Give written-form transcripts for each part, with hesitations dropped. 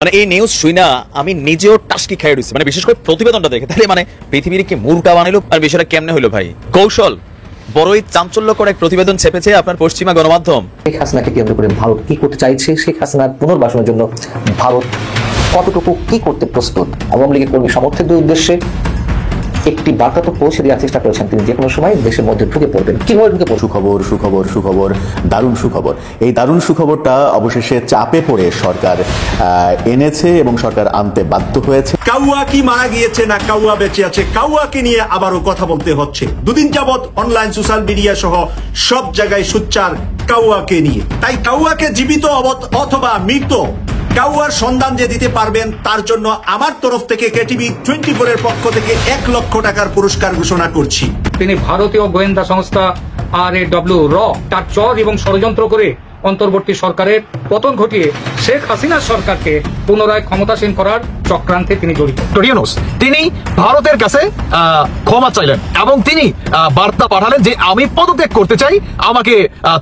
মানে এই নিউজ শুই না আমি নিজেও টাস্কি খাই রয়েছি, মানে বিশেষ করে প্রতিবেদনটা দেখে। তাহলে মানে পৃথিবীর কি মুরুটা বানাইলো আর বিষয়টা কেমনে হইলো ভাই? কৌশল বড়ই চাঞ্চল্যকর এক প্রতিবেদন ছেপেছে আপনার পশ্চিমা গণমাধ্যম। শেখ হাসিনাকে কেন্দ্র করে ভারত কি করতে চাইছে, শেখ হাসিনার পুনর্বাসনের জন্য ভারত কতটুকু কি করতে প্রস্তুত, আওয়ামী লীগের কর্মী সমর্থকদের উদ্দেশ্যে একটি বার্তা তো পৌঁছে দেওয়ার চেষ্টা করেছেন তিনি, যে কোনো সময় দেশের মধ্যে ঢুকে পড়বেন। কিভাবে ঢুকে পড়বেন? সুখবর সুখবর সুখবর, দারুণ সুখবর। এই দারুণ সুখবরটা অবশেষে চাপে পড়ে সরকার এনেছে এবং সরকার আনতে বাধ্য হয়েছে। কাউয়া কি মারা গিয়েছে না কাউয়া বেঁচে আছে, কাউয়াকে নিয়ে আবারও কথা বলতে হচ্ছে। দুদিন যাবৎ অনলাইন সোশ্যাল মিডিয়া সহ সব জায়গায় সোচ্চার কাউয়াকে নিয়ে। তাই কাউয়াকে জীবিত অথবা মৃত কাউয়ার সন্ধান যে দিতে পারবেন তার জন্য আমার তরফ থেকে কেটিভি 24 এর পক্ষ থেকে 1 লক্ষ টাকার পুরস্কার ঘোষণা করছি। তিনি ভারতীয় গোয়েন্দা সংস্থা RAW তার চর এবং ষড়যন্ত্র করে অন্তর্বর্তী সরকারের পতন ঘটিয়ে শেখ হাসিনার সরকারকে পুনরায় ক্ষমতাসীন করার চক্রান্তে তিনি জড়িত। তিনি ভারতের কাছে ক্ষমা চাইলেন এবং তিনি বার্তা পাঠালেন যে আমি পদত্যাগ করতে চাই, আমাকে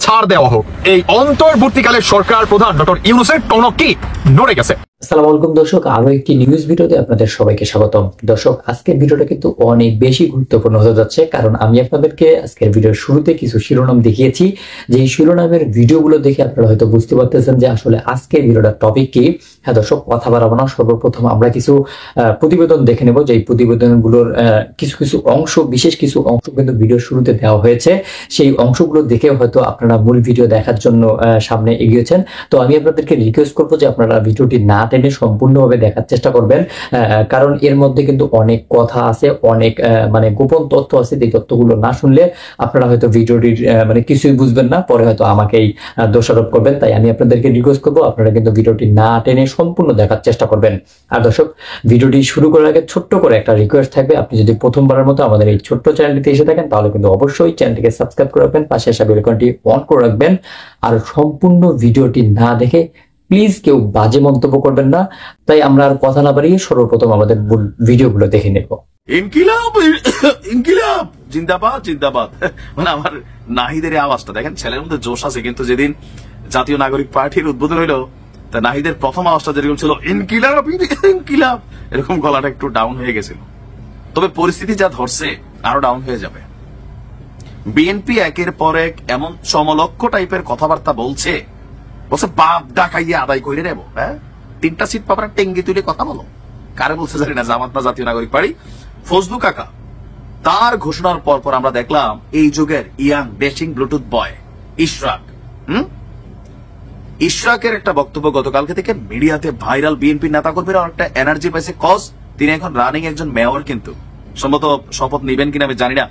ছাড় দেওয়া হোক। এই অন্তর্বর্তীকালের সরকার প্রধান ডক্টর ইউনূসের টনক কি নড়ে গেছে। আসসালামু আলাইকুম দর্শক, আরো একটি নিউজ ভিডিওতে আপনাদের সবাইকে স্বাগতম। দর্শক, আজকের ভিডিওটা কিন্তু অনেক বেশি গুরুত্বপূর্ণ হতে যাচ্ছে, কারণ আমি আপনাদেরকে আজকের ভিডিওর শুরুতে কিছু শিরোনাম দেখিয়েছি। যে এই শিরোনামের ভিডিওগুলো দেখে আপনারা হয়তো বুঝতে পারতেছেন যে আসলে আজকের ভিডিওটার টপিক কি। হ্যাঁ দর্শক, কথা বাড়াবো না, সর্বপ্রথম আমরা কিছু প্রতিবেদন দেখে নেব। যে এই প্রতিবেদনগুলোর কিছু কিছু অংশ, বিশেষ কিছু অংশ কিন্তু ভিডিওর শুরুতে দেওয়া হয়েছে। সেই অংশগুলো দেখে হয়তো আপনারা মূল ভিডিও দেখার জন্য সামনে এগিয়েছেন। তো আমি আপনাদেরকে রিকোয়েস্ট করবো যে আপনারা ভিডিওটি না টেনে সম্পূর্ণভাবে দেখার চেষ্টা করবেন, কারণ এর মধ্যে কিন্তু অনেক কথা আছে, অনেক মানে গোপন তথ্য আছে। এই তথ্যগুলো না শুনলে আপনারা হয়তো ভিডিওটির মানে কিছুই বুঝবেন না, পরে হয়তো আমাকেই দোষারোপ করবেন। তাই আমি আপনাদেরকে রিকোয়েস্ট করবো আপনারা কিন্তু ভিডিওটি না টেনে সম্পূর্ণ দেখার চেষ্টা করবেন। আর দর্শক, ভিডিওটি শুরু করার আগে ছোট্ট করে একটা রিকোয়েস্ট থাকবে, আপনি যদি প্রথমবারের মতো আমাদের এই ছোট্ট চ্যানেলটিতে এসে থাকেন তাহলে কিন্তু অবশ্যই চ্যানেলটিকে সাবস্ক্রাইব করে রাখবেন, পাশে আসা বেল আইকনটি অন করে রাখবেন। আর সম্পূর্ণ ভিডিওটি না দেখে প্লিজ কেউ বাজে মন্তব্য করবেন না। তাই আমরা আর কথা না বাড়িয়ে সর্বপ্রথম আমাদের ভিডিওগুলো দেখে নেব। ইনকিলাব ইনকিলাব জিন্দাবাদ জিন্দাবাদ। মানে আমার নাহিদের আওয়াজটা দেখেন, ছেলের মধ্যে জোশ আছে, কিন্তু যেদিন জাতীয় নাগরিক পার্টির উদ্বোধন হইলো তা নাহিদের প্রথম আওয়াজটা যেরকম ছিল ইনকিলাব ইনকিলাব, এরকম গলাটা একটু ডাউন হয়ে গেছিল। তবে পরিস্থিতি যা ধরছে আরো ডাউন হয়ে যাবে। বিএনপি একের পর এক এমন সমলক্ষ টাইপের কথাবার্তা বলছে, বাপ ডাকাইয়া আদায় করে নেব। হ্যাঁ, 3টা সিট পাবার টেঙ্গি তুলে কথা বলো। কারে বলছে জানি না, জামাত না জাতীয় নাগরিক পার্টি। ফজলু কাকা তার ঘোষণার পর পর আমরা দেখলাম এই যুগের ইয়াং ডেশিং ব্লুটুথ বয় ইশরাক, ইশরাকের একটা বক্তব্য গতকালকে থেকে মিডিয়াতে ভাইরাল। বিএনপি নেতা কর্মীরা অনেকটা এনার্জি পাইছে, কজ তিনি এখন রানিং একজন মেয়র, কিন্তু সম্ভবত শপথ নিবেন কিনা আমি জানি না।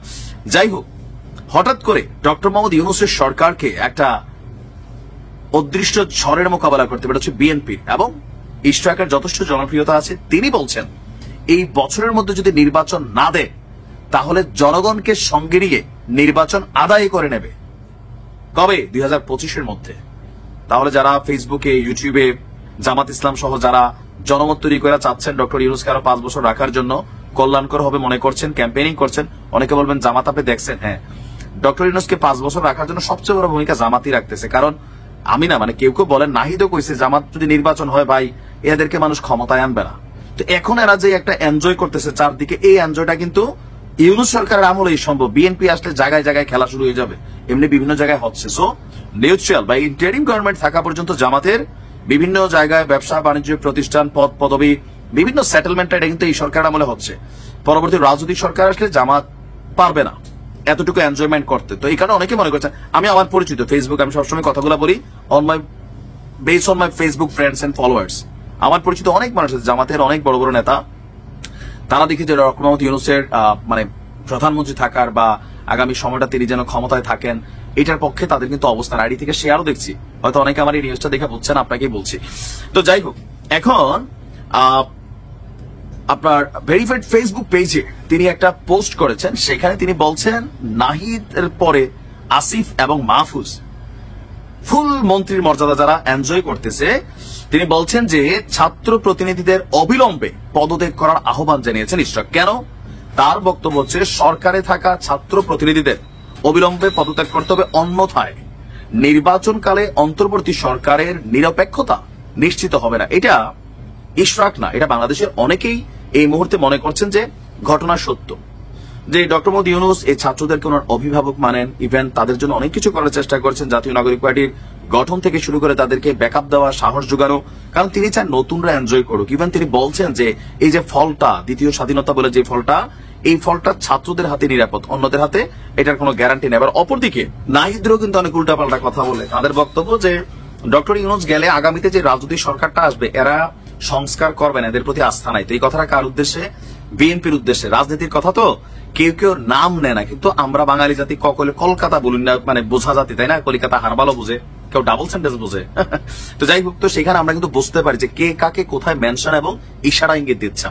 যাই হোক, হঠাৎ করে ডক্টর মোহাম্মদ ইউনূসের সরকারকে একটা অদৃশ্য ঝড়ের মোকাবেলা করতে পেরেছে বিএনপি, এবং ইশরাকের যথেষ্ট জনপ্রিয়তা আছে। তিনি বলছেন এই বছরের মধ্যে যদি নির্বাচন না দেয় তাহলে জনগণকে সঙ্গে নিয়ে নির্বাচন আদায় করে নেবে। কবে? 2025-এর মধ্যে। তাহলে যারা ফেসবুকে, ইউটিউবে জামাত ইসলাম সহ যারা জনমত তৈরি করে চাচ্ছেন ডক্টর ইউনূসকে আরো 5 বছর রাখার জন্য, কল্যাণকর হবে মনে করছেন, ক্যাম্পেইনিং করছেন। অনেকে বলবেন জামাত আপনি দেখছেন, হ্যাঁ, ডক্টর ইউনূসকে 5 বছর রাখার জন্য সবচেয়ে বড় ভূমিকা জামাতই রাখতেছে। কারণ আমি না, মানে কেউ কেউ বলেন, নাহিদও কইছে জামাত যদি নির্বাচন হয় ভাই এদেরকে মানুষ ক্ষমতায় আনবে না। তো এখন এরা যে একটা এনজয় করতেছে চারদিকে, এই এনজয়টা কিন্তু ইউনূস সরকারের আমলেই সম্ভব। বিএনপি আসলে জায়গায় জায়গায় খেলা শুরু হয়ে যাবে, এমনি বিভিন্ন জায়গায় হচ্ছে। সো নিউট্রাল বা ইন্টারিম গভর্নমেন্ট থাকা পর্যন্ত জামাতের বিভিন্ন জায়গায় ব্যবসা বাণিজ্য প্রতিষ্ঠান, পদ পদবি, বিভিন্ন সেটেলমেন্ট এটা কিন্তু এই সরকার আমলে হচ্ছে। পরবর্তী রাজনৈতিক সরকার আসলে জামাত পারবে না এতটুকু এনজয়মেন্ট করতে। তো এই কারণে অনেকে মনে করছেন, আমি আমার পরিচিত ফেসবুক, আমি সবসময় কথাগুলো বলি on my base on my Facebook friends and followers. আমার পরিচিত অনেক মানুষ আছে জামাতের অনেক বড় বড় নেতা, তারা দেখি যে ডক্টর মোহাম্মদ ইউনূসের মানে প্রধানমন্ত্রী থাকার বা আগামী সময়টা তিনি যেন ক্ষমতায় থাকেন, এটার পক্ষে তাদের কিন্তু অবস্থান। আইডি থেকে শেয়ারও দেখছি, হয়তো অনেকে আমার এই নিউজটা দেখে বুঝছেন, আপনাকেই বলছি। তো যাই হোক, এখন আপনার ভেরিফাইড ফেসবুক পেজে তিনি একটা পোস্ট করেছেন, সেখানে তিনি বলছেন নাহিদের পরে আসিফ এবং মাহফুজ ফুল মন্ত্রীর মর্যাদা যারা এনজয় করতেছে, তিনি বলছেন যে ছাত্র প্রতিনিধিদের অবিলম্বে পদত্যাগ করার আহ্বান জানিয়েছেন ইশরাক। কেন? তার বক্তব্য হচ্ছে সরকারে থাকা ছাত্র প্রতিনিধিদের অবিলম্বে পদত্যাগ করতে হবে, অন্যথায় নির্বাচনকালে অন্তর্বর্তী সরকারের নিরপেক্ষতা নিশ্চিত হবে না। এটা ইশরাক না, এটা বাংলাদেশের অনেকেই এই মুহূর্তে মনে করছেন যে ঘটনা সত্য, যে ডক্টর মোহাম্মদ ইউনূস এই ছাত্রদেরকে ওনার অভিভাবক মানেন, ইভেন তাদের জন্য অনেক কিছু করার চেষ্টা করছেন, জাতীয় নাগরিক পার্টির গঠন থেকে শুরু করে তাদেরকে ব্যাকআপ দেওয়া, সাহস যোগানো, কারণ তিনি চান নতুনরা এনজয় করুক। ইভেন তিনি বলছেন যে এই যে ফলটা, দ্বিতীয় স্বাধীনতা বলে যে ফলটা, এই ফলটা ছাত্রদের হাতে নিরাপদ, অন্যদের হাতে এটার কোনো গ্যারান্টি নেই। আবার অপরদিকে নাহিদরাও কিন্তু অনেক উল্টাপাল্টা কথা বলে। তাদের বক্তব্য যে ডক্টর ইউনূস গেলে আগামীতে যে রাজনৈতিক সরকারটা আসবে এরা সংস্কার করবে না, এদের প্রতি আস্থা নাই। তো এই কথাটা কার উদ্দেশ্যে? বিএনপির উদ্দেশ্যে। রাজনীতির কথা তো কেউ কেউ নাম নেয় না, কিন্তু আমরা বাঙালি জাতি কখনো কলকাতা বলি না, মানে বোঝা জাতি, তাই না? কলিকাতা হারবালও বুঝে, কেউ ডাবল সেন্টেন্স বুঝে। তো যাই হোক, তো সেখানে আমরা কিন্তু বুঝতে পারি যে কে কাকে কোথায় মেনশন এবং ইশারা ইঙ্গিত দিচ্ছে।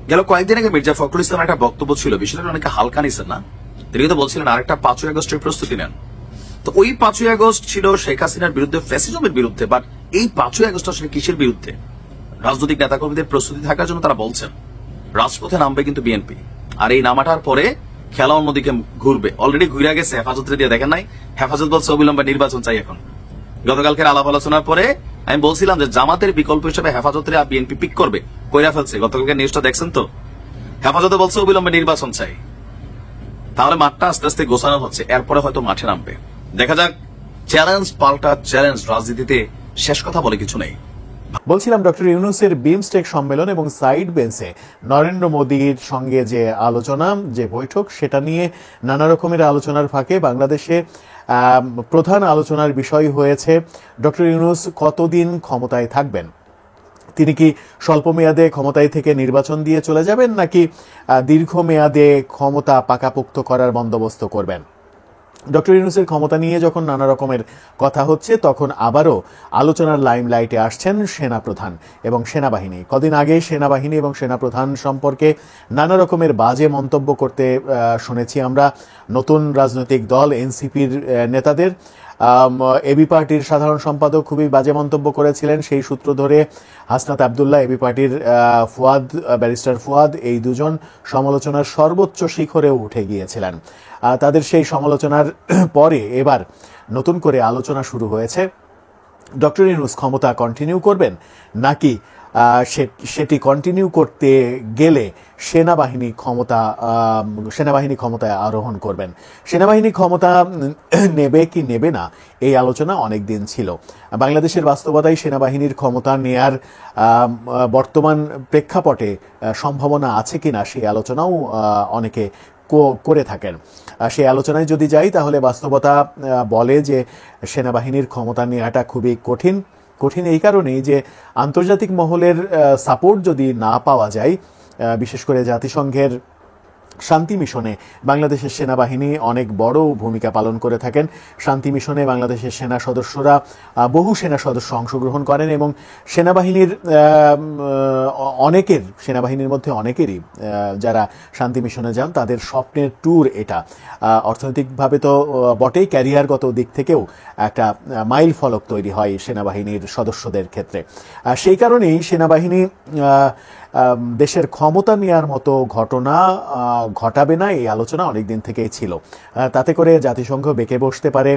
গেল কয়েকদিন আগে মির্জা ফখরুল ইসলামের একটা বক্তব্য ছিল, বিষয়টা অনেকে হালকা নিছেন না। তিনি কিন্তু বলছিলেন আরেকটা 5ই আগস্টের প্রস্তুতি নেন। তো ওই 5ই আগস্ট ছিল শেখ হাসিনার বিরুদ্ধে, ফ্যাসিজমের বিরুদ্ধে। বাট এই 5ই আগস্ট আসলে কিসের বিরুদ্ধে? রাজনৈতিক নেতাকর্মীদের প্রস্তুতি থাকার জন্য তারা বলছেন রাজপথে নামবে কিন্তু বিএনপি, আর এই নামাটার পরে খেলা অন্যদিকে ঘুরবে। অলরেডি ঘুরে গেছে হেফাজতের দিয়ে, দেখেন নাই? হেফাজত বলছে অবিলম্বে নির্বাচন চাই। এখন গতকালকের আলাপ আলোচনার পরে আমি বলছিলাম যে জামাতের বিকল্প হিসেবে হেফাজতের বিএনপি পিক করবে, কইরা ফেলছে। গতকালকে নিউজটা দেখছেন তো? হেফাজতে বলছে অবিলম্বে নির্বাচন চাই। তাহলে মাঠটা আস্তে আস্তে গোছানো হচ্ছে, এরপরে হয়তো মাঠে নামবে। দেখা যাক। চ্যালেঞ্জ পাল্টা চ্যালেঞ্জ, রাজনীতিতে শেষ কথা বলে কিছু নেই। বলছিলাম ডক্টর ইউনূসের বিমস্টেক সম্মেলন এবং সাইড বেঞ্চে নরেন্দ্র মোদীর সঙ্গে যে আলোচনা, যে বৈঠক, সেটা নিয়ে নানা রকমের আলোচনার ফাঁকে বাংলাদেশে প্রধান আলোচনার বিষয় হয়েছে ডক্টর ইউনূস কতদিন ক্ষমতায় থাকবেন। তিনি কি স্বল্প মেয়াদে ক্ষমতায় থেকে নির্বাচন দিয়ে চলে যাবেন, নাকি দীর্ঘমেয়াদে ক্ষমতা পাকাপোক্ত করার বন্দোবস্ত করবেন। ডক্টর ইউনূসের ক্ষমতা নিয়ে যখন নানা রকমের কথা হচ্ছে, তখন আবারও আলোচনার লাইমলাইটে আসছেন সেনাপ্রধান এবং সেনাবাহিনী। কদিন আগে সেনাবাহিনী এবং সেনাপ্রধান সম্পর্কে নানা রকমের বাজে মন্তব্য করতে শুনেছি আমরা নতুন রাজনৈতিক দল এনসিপির নেতাদের। এবি পার্টির সাধারণ সম্পাদক খুবই বাজে মন্তব্য করেছিলেন। সেই সূত্র ধরে হাসনাত আবদুল্লাহ, এবি পার্টির ব্যারিস্টার ফুয়াদ, এই দুজন সমালোচনার সর্বোচ্চ শিখরে উঠে গিয়েছিলেন। তাদের সেই সমালোচনার পরে এবার নতুন করে আলোচনা শুরু হয়েছে ডক্টর ইউনূস ক্ষমতা কন্টিনিউ করবেন, নাকি সেটি কন্টিনিউ করতে গেলে সেনাবাহিনী ক্ষমতায় আরোহণ করবেন। সেনাবাহিনী ক্ষমতা নেবে কি নেবে না, এই আলোচনা অনেক দিন ছিল। বাংলাদেশের বাস্তবতায় সেনাবাহিনীর ক্ষমতা নেয়ার বর্তমান প্রেক্ষাপটে সম্ভাবনা আছে কিনা, সেই আলোচনাও অনেকে করে থাকেন। সেই আলোচনায় যদি যাই, তাহলে বাস্তবতা বলে যে সেনাবাহিনীর ক্ষমতা নেওয়াটা খুবই কঠিন এই কারণেই যে আন্তর্জাতিক মহলের সাপোর্ট যদি না পাওয়া যায়, বিশেষ করে জাতিসংঘের শান্তি মিশনে বাংলাদেশের সেনাবাহিনী অনেক বড় ভূমিকা পালন করে থাকেন। শান্তি মিশনে বাংলাদেশের সেনা সদস্যরা, বহু সেনা সদস্য অংশগ্রহণ করেন এবং সেনাবাহিনীর মধ্যে অনেকেরই যারা শান্তি মিশনে যান তাদের স্বপ্নের ট্যুর এটা। অর্থনৈতিকভাবে তো বটেই, ক্যারিয়ারগত দিক থেকেও একটা মাইল ফলক তৈরি হয় সেনাবাহিনীর সদস্যদের ক্ষেত্রে। সেই কারণেই সেনাবাহিনী দেশের ক্ষমতা নেওয়ার মতো ঘটনা ঘটাবে না, এই আলোচনা অনেকদিন থেকেই ছিল। তাতে করে জাতিসংঘ বেঁকে বসতে পারে,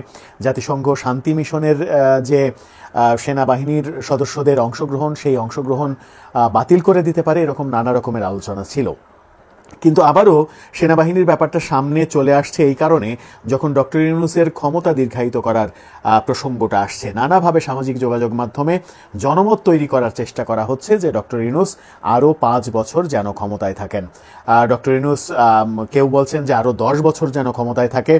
জাতিসংঘ শান্তি মিশনের যে সেনাবাহিনীর সদস্যদের অংশগ্রহণ, সেই অংশগ্রহণ বাতিল করে দিতে পারে, এরকম নানা রকমের আলোচনা ছিল। কিন্তু আবারও সেনাবাহিনীর ব্যাপারটা সামনে চলে আসছে এই কারণে, যখন ডক্টর ইউনূসের ক্ষমতা দীর্ঘায়িত করার প্রসঙ্গটা আসছে, নানাভাবে সামাজিক যোগাযোগ মাধ্যমে জনমত তৈরি করার চেষ্টা করা হচ্ছে যে ডক্টর ইউনূস আরও 5 বছর যেন ক্ষমতায় থাকেন। ডক্টর ইউনূস, কেউ বলছেন যে আরও 10 বছর যেন ক্ষমতায় থাকে।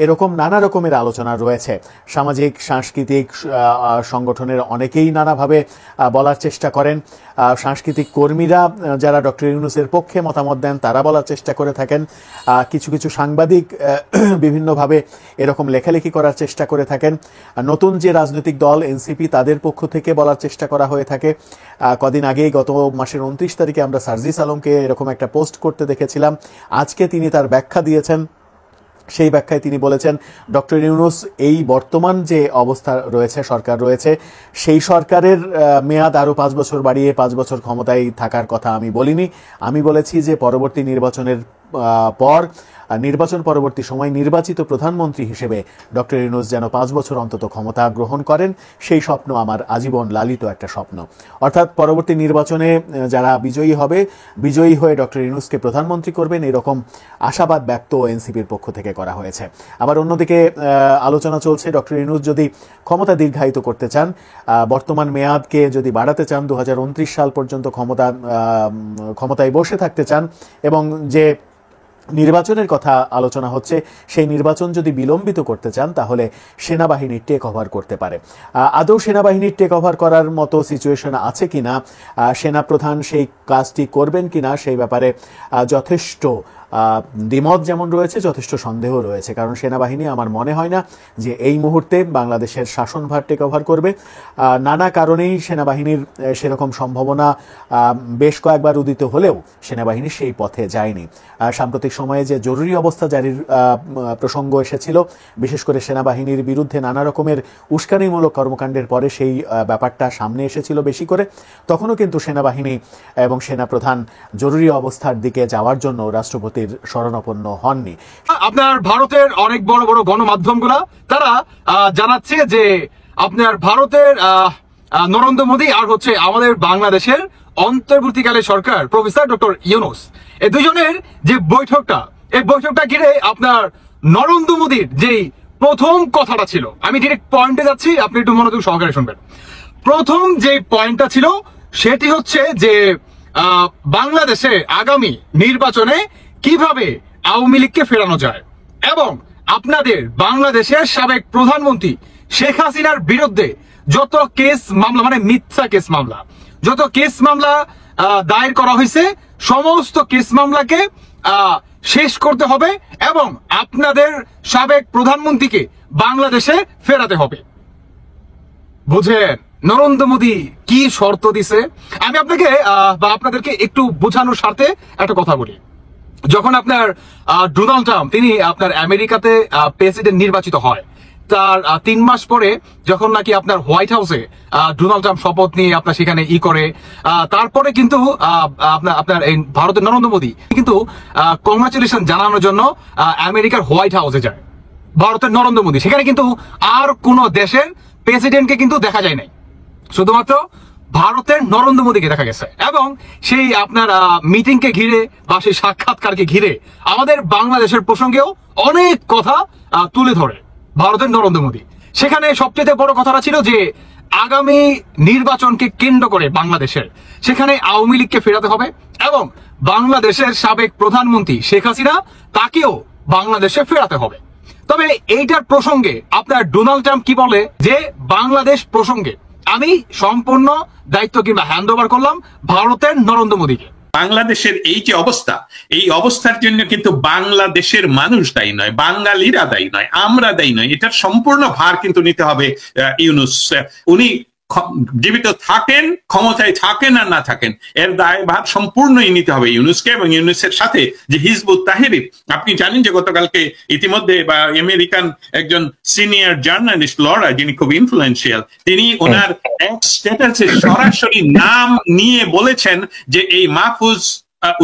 এরকম নানা রকমের আলোচনা রয়েছে। সামাজিক সাংস্কৃতিক সংগঠনের অনেকেই নানাভাবে বলার চেষ্টা করেন। সাংস্কৃতিক কর্মীরা যারা ডক্টর ইউনূসের পক্ষে মতামত দেন তারা বলার চেষ্টা করে থাকেন। কিছু কিছু সাংবাদিক বিভিন্নভাবে এরকম লেখালেখি করার চেষ্টা করে থাকেন। নতুন যে রাজনৈতিক দল এনসিপি, তাদের পক্ষ থেকে বলার চেষ্টা করা হয়ে থাকে। কদিন আগেই গত মাসের 29 তারিখে আমরা সার্জিস আলমকে এরকম একটা পোস্ট করতে দেখেছিলাম। আজকে তিনি তার ব্যাখ্যা দিয়েছেন। সেই ব্যাখ্যায় তিনি বলেছেন ডক্টর ইউনূস এই বর্তমান যে অবস্থা রয়েছে, সরকার রয়েছে, সেই সরকারের মেয়াদ আরও 5 বছর বাড়িয়ে 5 বছর ক্ষমতায় থাকার কথা আমি বলিনি। আমি বলেছি যে পরবর্তী নির্বাচনের পর নির্বাচন পরবর্তী সময় নির্বাচিত প্রধানমন্ত্রী হিসেবে ডক্টর ইউনূস যেন 5 বছর অন্তত ক্ষমতা গ্রহণ করেন, সেই স্বপ্ন আমার আজীবন লালিত একটা স্বপ্ন। অর্থাৎ পরবর্তী নির্বাচনে যারা বিজয়ী হবে, বিজয়ী হয়ে ডক্টর ইউনূসকে প্রধানমন্ত্রী করবেন, এরকম আশাবাদ ব্যক্ত এনসিপির পক্ষ থেকে করা হয়েছে। আবার অন্যদিকে আলোচনা চলছে ডক্টর ইউনূস যদি ক্ষমতা দীর্ঘায়িত করতে চান, বর্তমান মেয়াদকে যদি বাড়াতে চান, 2029 সাল পর্যন্ত ক্ষমতায় বসে থাকতে চান, এবং যে নির্বাচনের কথা আলোচনা হচ্ছে সেই নির্বাচন যদি বিলম্বিত করতে চান, তাহলে সেনাবাহিনীর টেক ওভার করতে পারে। আদৌ সেনাবাহিনীর টেক ওভার করার মতো সিচুয়েশন আছে কিনা, সেনাপ্রধান সেই কাজটি করবেন কিনা, সেই ব্যাপারে যথেষ্ট দ্বিমত যেমন রয়েছে, যথেষ্ট সন্দেহ রয়েছে। কারণ সেনাবাহিনী আমার মনে হয় না যে এই মুহূর্তে বাংলাদেশের শাসনভার টেক ওভার করবে। নানা কারণেই সেনাবাহিনীর সেরকম সম্ভাবনা বেশ কয়েকবার উদিত হলেও সেনাবাহিনী সেই পথে যায়নি। সাম্প্রতিক সময়ে যে জরুরি অবস্থা জারির প্রসঙ্গ এসেছিল, বিশেষ করে সেনাবাহিনীর বিরুদ্ধে নানা রকমের উস্কানিমূলক কর্মকাণ্ডের পরে সেই ব্যাপারটা সামনে এসেছিল বেশি করে, তখনও কিন্তু সেনাবাহিনী এবং সেনাপ্রধান জরুরি অবস্থার দিকে যাওয়ার জন্য রাষ্ট্রপতির শরণাপন্ন হননি। আপনার ভারতের অনেক বড় বড় গণমাধ্যমগুলা তারা জানাচ্ছে যে আপনার ভারতের নরেন্দ্র মোদী আর হচ্ছে আমাদের বাংলাদেশের অন্তর্বর্তীকালে সরকার প্রফেসর ডক্টর ইউনূস, এই দুজনের যে বৈঠকটা, এই বৈঠকটা ঘিরে আপনার নরেন্দ্র মোদীর যেই প্রথম কথাটা ছিল, আমি ডিরেক্ট পয়েন্টে যাচ্ছি, আপনি একটু মনোযোগ সহকারে শুনবেন। প্রথম যে পয়েন্টটা ছিল সেটি হচ্ছে যে বাংলাদেশে আগামী নির্বাচনে কিভাবে আওয়ামী লীগকে ফেরানো যায়, এবং আপনাদের বাংলাদেশের সাবেক প্রধানমন্ত্রী শেখ হাসিনার বিরুদ্ধে যত কেস মামলা, মানে মিথ্যা কেস মামলা, যত কেস মামলা দায়ের করা হয়েছে, সমস্ত কেস মামলাকে শেষ করতে হবে এবং আপনাদের সাবেক প্রধানমন্ত্রীকে বাংলাদেশে ফেরাতে হবে। বুঝেন নরেন্দ্র মোদী কি শর্ত দিছে? আমি আপনাকে বা আপনাদেরকে একটু বোঝানোর স্বার্থে একটা কথা বলি। যখন আপনার ডোনাল্ড ট্রাম্প তিনি আপনার আমেরিকাতে প্রেসিডেন্ট নির্বাচিত হয়, তার 3 মাস পরে যখন নাকি আপনার হোয়াইট হাউসে ডোনাল্ড ট্রাম্প শপথ নিয়ে আপনার সেখানে করে, তারপরে কিন্তু আপনার এই ভারতের নরেন্দ্র মোদী কিন্তু কংগ্রাচুলেশন জানানোর জন্য আমেরিকার হোয়াইট হাউসে যায়। ভারতের নরেন্দ্র মোদী সেখানে কিন্তু আর কোন দেশের প্রেসিডেন্টকে কিন্তু দেখা যায় নাই, শুধুমাত্র ভারতের নরেন্দ্র মোদীকে দেখা গেছে। এবং সেই আপনার মিটিংকে ঘিরে বা সেই সাক্ষাৎকারকে ঘিরে আমাদের বাংলাদেশের প্রসঙ্গেও অনেক কথা তুলে ধরে ভারতের নরেন্দ্র মোদী। সেখানে সবচেয়ে বড় কথাটা ছিল যে আগামী নির্বাচনকে কেন্দ্র করে বাংলাদেশের সেখানে আওয়ামী লীগকে ফেরাতে হবে এবং বাংলাদেশের সাবেক প্রধানমন্ত্রী শেখ হাসিনা তাকেও বাংলাদেশে ফেরাতে হবে। তবে এইটার প্রসঙ্গে আপনার ডোনাল্ড ট্রাম্প কি বলে যে বাংলাদেশ প্রসঙ্গে আমি সম্পূর্ণ দায়িত্ব কিংবা হ্যান্ড ওভার করলাম ভারতের নরেন্দ্র মোদীকে। বাংলাদেশের এই যে অবস্থা, এই অবস্থার জন্য কিন্তু বাংলাদেশের মানুষ দায়ী নয়, বাঙালিরা দায়ী নয়, আমরা দায়ী নয়। এটার সম্পূর্ণ ভার কিন্তু নিতে হবে ইউনূস। উনি জীবিত থাকেন, ক্ষমতায় থাকেন আর না থাকেন, এর দায়ভার সম্পূর্ণই নিতে হবে ইউনূসকে এবং ইউনূসের সাথে যে হিজবুত তাহরির। আপনি জানেন যে গতকালকে ইতিমধ্যে বা আমেরিকান একজন সিনিয়র জার্নালিস্ট লরা, যিনি খুব ইনফ্লুয়েন্সিয়াল, তিনি ওনার এক্স স্ট্যাটাসে সরাসরি নাম নিয়ে বলেছেন যে এই মাহফুজ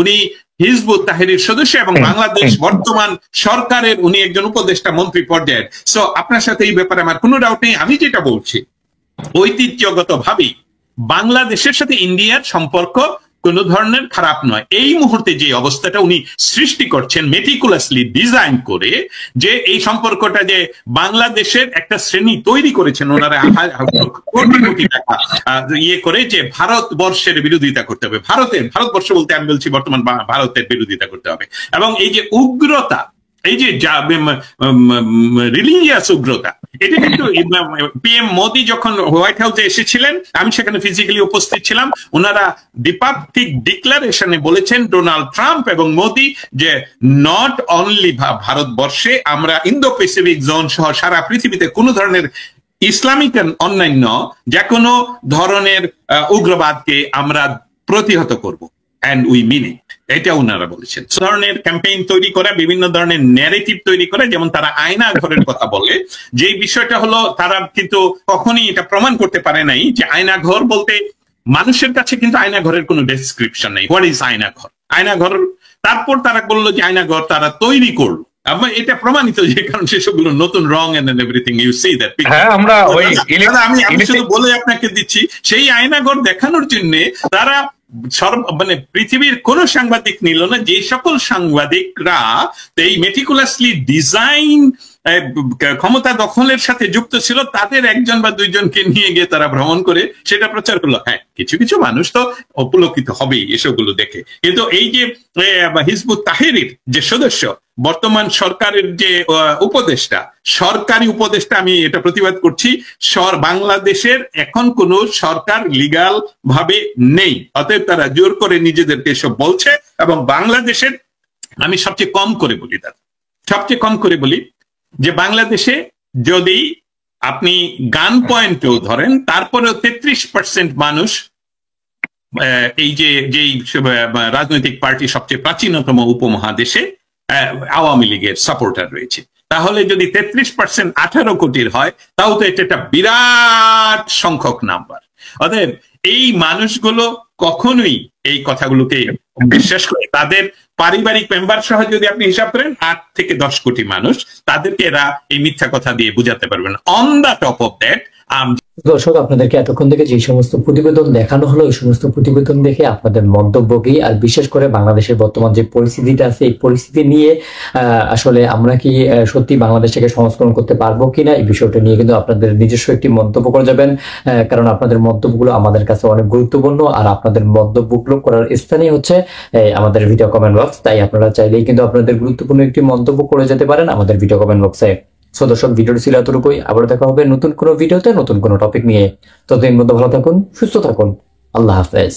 উনি হিজবুত তাহরির সদস্য এবং বাংলাদেশ বর্তমান সরকারের উনি একজন উপদেষ্টা মন্ত্রী পর্যায়ের। সো আপনার সাথে এই ব্যাপারে আমার কোনো ডাউট নেই। আমি যেটা বলছি, ঐতিহ্যগত ভাবে বাংলাদেশের সাথে ইন্ডিয়ার সম্পর্ক কোন ধরনের খারাপ নয়। এই মুহূর্তে যে অবস্থাটা উনি সৃষ্টি করছেন মেটিকুলাসলি ডিজাইন করে, যে এই সম্পর্কটা যে বাংলাদেশের একটা শ্রেণী তৈরি করেছেন ওনারা কোটি কোটি টাকা করে, যে ভারতবর্ষের বিরোধিতা করতে হবে, ভারতবর্ষ বলতে আমি বলছি বর্তমান ভারতের বিরোধিতা করতে হবে। এবং এই যে উগ্রতা, এই যে রিলিজিয়াস উগ্রতা, এটা কিন্তু পিএম মোদী যখন হোয়াইট হাউসে এসেছিলেন, আমি সেখানে ফিজিক্যালি উপস্থিত ছিলাম, ওনারা দ্বিপাক্ষিক ডিক্লারেশনে বলেছেন ডোনাল্ড ট্রাম্প এবং মোদী যে নট অনলি ভারতবর্ষে, আমরা ইন্দো প্যাসিফিক জোন সহ সারা পৃথিবীতে কোন ধরনের ইসলামিক অন্যান্য যে কোনো ধরনের উগ্রবাদকে আমরা প্রতিহত করব, and we mean it। এটা ওনারা বলেছেন। ধরনের ক্যাম্পেইন তৈরি করা, বিভিন্ন ধরনের ন্যারেটিভ তৈরি করে, যেমন তারা আয়না ঘরের কথা বলে, যে বিষয়টা হলো তারা কিন্তু কখনই এটা প্রমাণ করতে পারে নাই যে আয়না ঘর বলতে মানুষের কাছে কিন্তু আয়না ঘরের কোনো ডেসক্রিপশন নেই। হোয়াট ইজ আয়না ঘর? আয়নাঘর, তারপর তারা বললো যে আয়নাঘর তারা তৈরি করলো। আমার এটা প্রমাণিত যে কারণ সেসবগুলো নতুন রং and everything, you see that. হ্যাঁ, আমরা ওই আমি শুধু বলে আপনাকে দিচ্ছি, সেই আয়নাঘর দেখানোর জন্য তারা মানে পৃথিবীর কোন সাংবাদিক নিল না, যে সকল সাংবাদিকরা এই মেটিকুলাসলি ডিজাইন ক্ষমতা দখলের সাথে যুক্ত ছিল, তাদের একজন বা দুইজনকে নিয়ে গিয়ে তারা ভ্রমণ করে সেটা প্রচার করলো। হ্যাঁ, কিছু কিছু মানুষ তো অপুলকিত হবেই এসবগুলো দেখে, কিন্তু এই যে হিজবুত তাহরির যে সদস্য, বর্তমান সরকারের যে উপদেষ্টা, সরকারি উপদেষ্টা, আমি এটা প্রতিবাদ করছি, বাংলাদেশের এখন কোন সরকার লিগাল ভাবে নেই, অতএব তারা জোর করে নিজেদেরকে এসব বলছে। এবং বাংলাদেশের, আমি সবচেয়ে কম করে বলি যে বাংলাদেশে যদি আপনি গান পয়েন্টেও ধরেন, তারপরেও 33% মানুষ এই যে রাজনৈতিক পার্টি সবচেয়ে প্রাচীনতম উপমহাদেশে আওয়ামী লীগের সাপোর্টার রয়েছে। তাহলে যদি 33% 18 কোটির হয়, তাও তো এটা একটা বিরাট সংখ্যক নাম্বার। অতএব এই মানুষগুলো কখনোই এই কথাগুলোকে বিশ্বাস করে, তাদের পারিবারিক মেম্বার সহ যদি আপনি হিসাব করেন 8 থেকে 10 কোটি মানুষ, তাদেরকে এরা এই মিথ্যা কথা দিয়ে বুঝাতে পারবেন। On the top of that, দর্শক, আপনাদেরকে এতক্ষণ থেকে যে সমস্ত প্রতিবেদন দেখানো হলো, এই সমস্ত প্রতিবেদন দেখে আপনাদের মন্তব্য কি, আর বিশেষ করে বাংলাদেশের বর্তমান যে পরিস্থিতিটা আছে, এই পরিস্থিতি নিয়ে আসলে আমরা কি সত্যি বাংলাদেশকে সংস্করণ করতে পারবো কিনা, এই বিষয়টা নিয়ে কিন্তু আপনাদের নিজস্ব একটি মন্তব্য করে যাবেন, কারণ আপনাদের মন্তব্যগুলো আমাদের কাছে অনেক গুরুত্বপূর্ণ। আর আপনাদের মন্তব্যগুলো করার স্থানই হচ্ছে আমাদের ভিডিও কমেন্ট বক্স। তাই আপনারা চাইলেই কিন্তু আপনাদের গুরুত্বপূর্ণ একটি মন্তব্য করে যেতে পারেন আমাদের ভিডিও কমেন্ট বক্সে। সো দর্শক, ভিডিওটি ছিল এতটুকুই। আবার দেখা হবে নতুন কোনো ভিডিওতে, নতুন কোনো টপিক নিয়ে। ততদিন মধ্যে ভালো থাকুন, সুস্থ থাকুন। আল্লাহ হাফেজ।